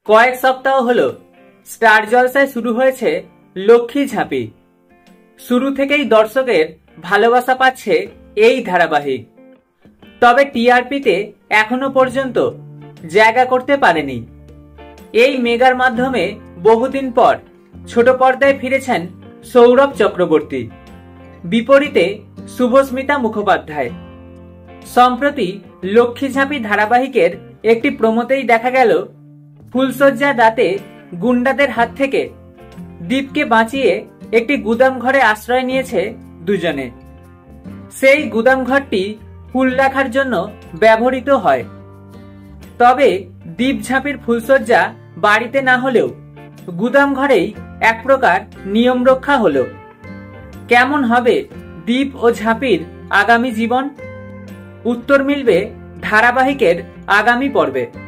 কয়েক সপ্তাহ হলো স্টার জলসায় শুরু হয়েছে লক্ষ্মী ঝাঁপি। শুরু থেকেই দর্শকের ভালোবাসা পাচ্ছে এই ধারাবাহিক। তবে টিআরপিতে এখনো পর্যন্ত জায়গা করতে পারেনি। এই মেগার মাধ্যমে বহুদিন পর ছোট পর্দায় ফিরেছেন সৌরভ চক্রবর্তী, বিপরীতে শুভস্মিতা মুখোপাধ্যায়। সম্প্রতি লক্ষ্মী ঝাঁপি ধারাবাহিকের একটি প্রোমোতেই দেখা গেল ফুলসজ্জা রাতে গুন্ডাদের হাত থেকে দীপকে বাঁচিয়ে একটি গুদাম ঘরে আশ্রয় নিয়েছে দুজনে। সেই গুদাম ঘরটি ফুল রাখার জন্য ব্যবহৃত হয়। তবে দীপ ঝাঁপির ফুলসজ্জা বাড়িতে না হলেও গুদাম ঘরেই এক প্রকার নিয়ম রক্ষা হলো। কেমন হবে দীপ ও ঝাঁপির আগামী জীবন? উত্তর মিলবে ধারাবাহিকের আগামী পর্বে।